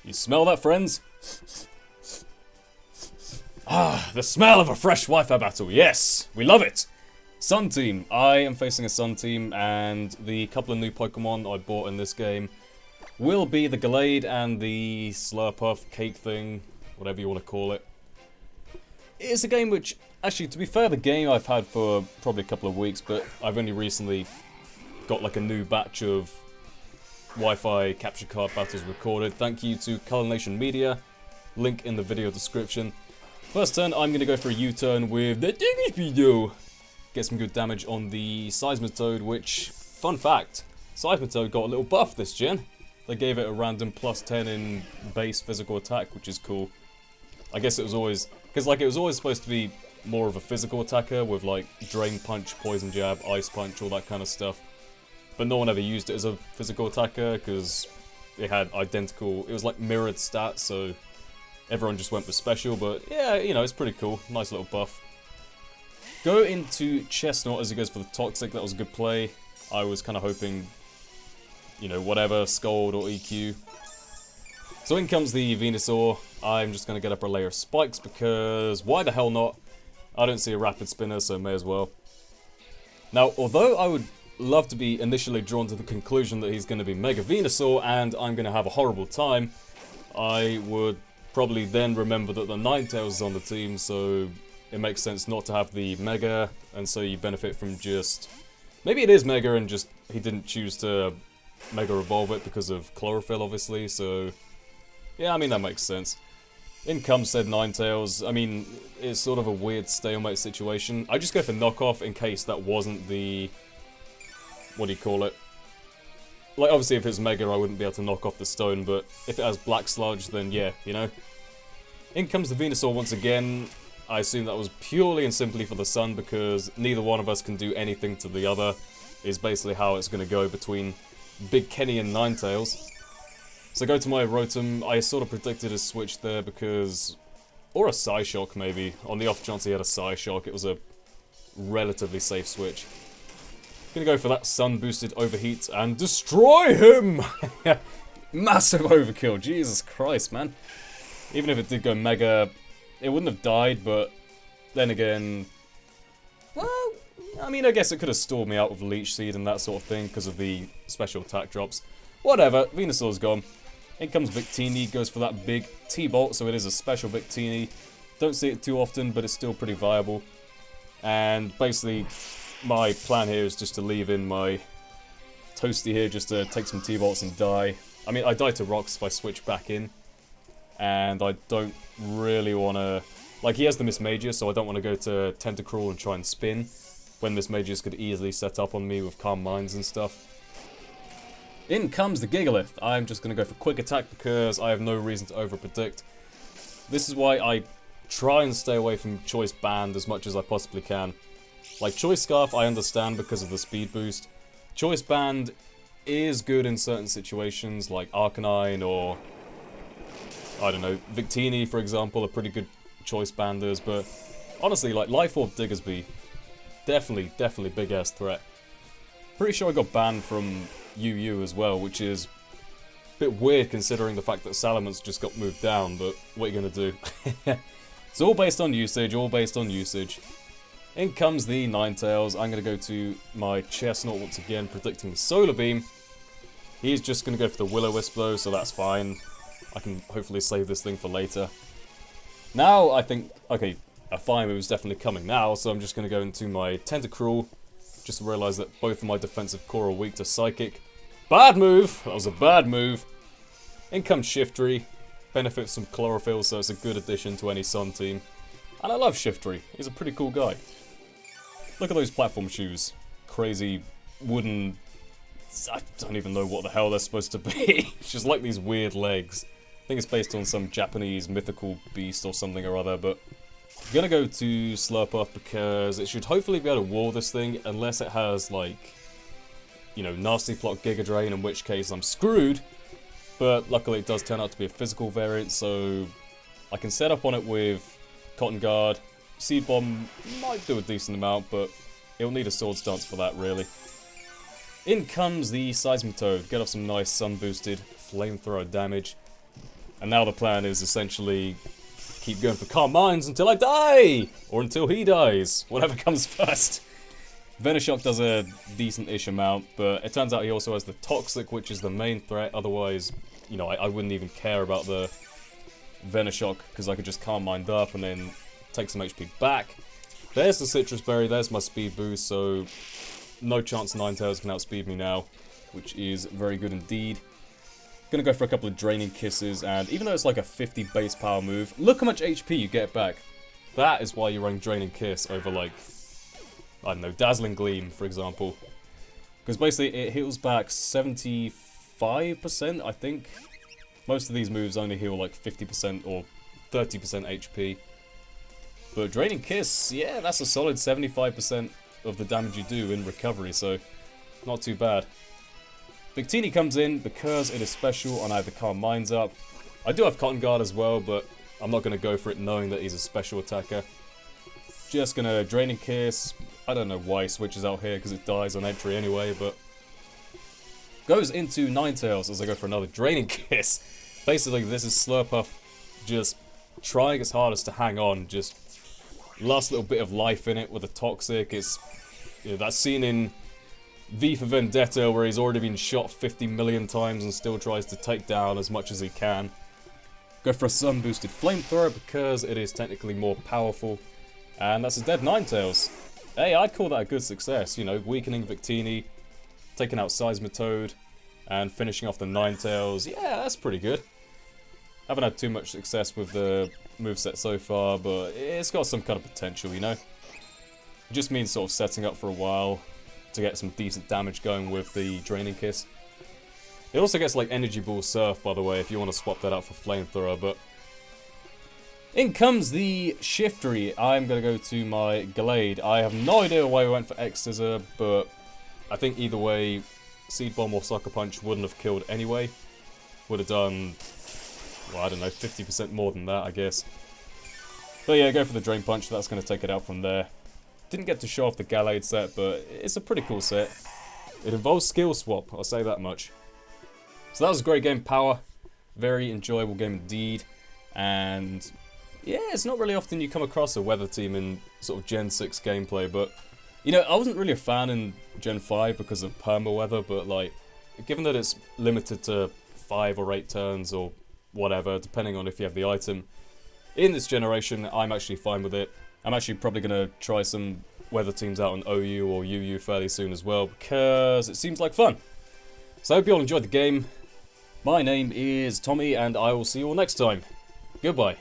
You smell that, friends? Ah, the smell of a fresh Wi-Fi battle. Yes, we love it. Sun Team. I am facing a Sun Team, and the couple of new Pokemon I bought in this game will be the Gallade and the Slurpuff cake thing, whatever you want to call it. It's a game which, actually, to be fair, the game I've had for probably a couple of weeks, but I've only recently got like a new batch of Wi-Fi capture card battles recorded. Thank you to CullinationMedia. Link in the video description. First turn, I'm going to go for a U-turn with the Dingy. Get some good damage on the Seismitoad, which, fun fact, Seismitoad got a little buff this gen. They gave it a random plus 10 in base physical attack, which is cool. I guess it was always, because like it was always supposed to be more of a physical attacker with like Drain Punch, Poison Jab, Ice Punch, all that kind of stuff. But no one ever used it as a physical attacker because it had identical, it was like mirrored stats, so everyone just went for special. But yeah, you know, it's pretty cool. Nice little buff. Go into Chestnut as he goes for the Toxic. That was a good play. I was kind of hoping, you know, whatever, Scold or EQ. So in comes the Venusaur. I'm just going to get up a layer of spikes because why the hell not? I don't see a Rapid Spinner, so may as well. Now, although I would love to be initially drawn to the conclusion that he's going to be Mega Venusaur and I'm going to have a horrible time, I would probably then remember that the Ninetales is on the team, so it makes sense not to have the Mega, and so you benefit from just... Maybe it is Mega and just he didn't choose to Mega Evolve it because of Chlorophyll, obviously, so... Yeah, I mean, that makes sense. In comes said Ninetales. I mean, it's sort of a weird stalemate situation. I just go for knockoff in case that wasn't the... What do you call it? Like, obviously, if it's Mega, I wouldn't be able to knock off the stone, but if it has Black Sludge, then yeah, you know? In comes the Venusaur once again. I assume that was purely and simply for the Sun, because neither one of us can do anything to the other, is basically how it's going to go between Big Kenny and Ninetales. So go to my Rotom. I sort of predicted a switch there because... Or a Psyshock, maybe. On the off chance he had a Psyshock, it was a relatively safe switch. Gonna go for that Sun-boosted Overheat and destroy him! Massive overkill, Jesus Christ, man. Even if it did go Mega, it wouldn't have died, but then again... Well, I mean, I guess it could have stalled me out with Leech Seed and that sort of thing because of the special attack drops. Whatever, Venusaur's gone. In comes Victini, goes for that big T-Bolt, so it is a special Victini. Don't see it too often, but it's still pretty viable. And basically, my plan here is just to leave in my Toasty here, just to take some T-Bolts and die. I mean, I die to rocks if I switch back in. And I don't really want to... Like, he has the Mismagius, so I don't want to go to Tentacruel and try and spin, when Mismagius could easily set up on me with Calm Minds and stuff. In comes the Gigalith. I'm just going to go for quick attack because I have no reason to overpredict. This is why I try and stay away from Choice Band as much as I possibly can. Like, Choice Scarf I understand because of the speed boost. Choice Band is good in certain situations, like Arcanine or... I don't know, Victini, for example, are pretty good Choice Banders, but honestly, like, Life Orb Diggersby, definitely big-ass threat. Pretty sure I got banned from UU as well, which is a bit weird considering the fact that Salamence just got moved down, but what are you gonna do? It's all based on usage, In comes the Ninetales. I'm gonna go to my Chestnut once again, predicting the Solar Beam. He's just gonna go for the Will-O-Wisp though, so that's fine. I can hopefully save this thing for later. Now, I think... Okay, a Fire Move is definitely coming now, so I'm just gonna go into my Tentacruel. Just realise that both of my defensive core are weak to Psychic. Bad move! That was a bad move. In comes Shiftry. Benefits from Chlorophyll, so it's a good addition to any Sun team. And I love Shiftry. He's a pretty cool guy. Look at those platform shoes. Crazy wooden... I don't even know what the hell they're supposed to be. It's just like these weird legs. I think it's based on some Japanese mythical beast or something or other, but... I'm gonna go to Slurpuff because it should hopefully be able to wall this thing, unless it has, like, you know, Nasty Plot Giga Drain, in which case I'm screwed. But luckily it does turn out to be a physical variant, so I can set up on it with Cotton Guard. Seed Bomb might do a decent amount, but it'll need a Swords Dance for that, really. In comes the Seismitoad. Get off some nice sun-boosted flamethrower damage. And now the plan is essentially keep going for Calm Minds until I die! Or until he dies, whatever comes first. Venoshock does a decent-ish amount, but it turns out he also has the Toxic, which is the main threat. Otherwise, you know, I wouldn't even care about the Venoshock, because I could just Calm Mind up and then take some HP back. There's the Citrus Berry, there's my speed boost, so no chance Ninetales can outspeed me now, which is very good indeed. Gonna go for a couple of Draining Kisses, and even though it's like a 50 base power move, look how much HP you get back. That is why you're running Draining Kiss over, like, I don't know, Dazzling Gleam, for example. Because basically it heals back 75%, I think. Most of these moves only heal like 50% or 30% HP. But Draining Kiss, yeah, that's a solid 75% of the damage you do in recovery, so not too bad. Victini comes in because it is special and I have the Calm Minds up. I do have Cotton Guard as well, but I'm not going to go for it knowing that he's a special attacker. Just going to Draining Kiss. I don't know why he switches out here because it dies on entry anyway, but goes into Ninetales as I go for another Draining Kiss. Basically, this is Slurpuff just trying its hardest to hang on, just last little bit of life in it with a Toxic. It's, you know, that scene in V for Vendetta where he's already been shot 50 million times and still tries to take down as much as he can. Go for a Sun Boosted Flamethrower because it is technically more powerful. And that's a dead Ninetales. Hey, I'd call that a good success, you know, weakening Victini, taking out Seismitoad, and finishing off the Ninetales. Yeah, that's pretty good. Haven't had too much success with the moveset so far, but it's got some kind of potential, you know. It just means sort of setting up for a while to get some decent damage going with the Draining Kiss. It also gets like Energy Ball Surf, by the way, if you want to swap that out for Flamethrower, but in comes the Shiftry. I'm going to go to my Glade. I have no idea why we went for X-Scissor, but I think either way, Seed Bomb or Sucker Punch wouldn't have killed anyway. Would have done, well, I don't know, 50% more than that, I guess. But yeah, go for the Drain Punch. That's going to take it out from there. Didn't get to show off the Gallade set, but it's a pretty cool set. It involves skill swap, I'll say that much. So that was a great game, Power. Very enjoyable game indeed. And yeah, it's not really often you come across a weather team in sort of Gen 6 gameplay, but you know, I wasn't really a fan in Gen 5 because of perma weather, but like, given that it's limited to 5 or 8 turns or whatever, depending on if you have the item, in this generation, I'm actually fine with it. I'm actually probably going to try some weather teams out on OU or UU fairly soon as well, because it seems like fun. So I hope you all enjoyed the game. My name is Tommy, and I will see you all next time. Goodbye.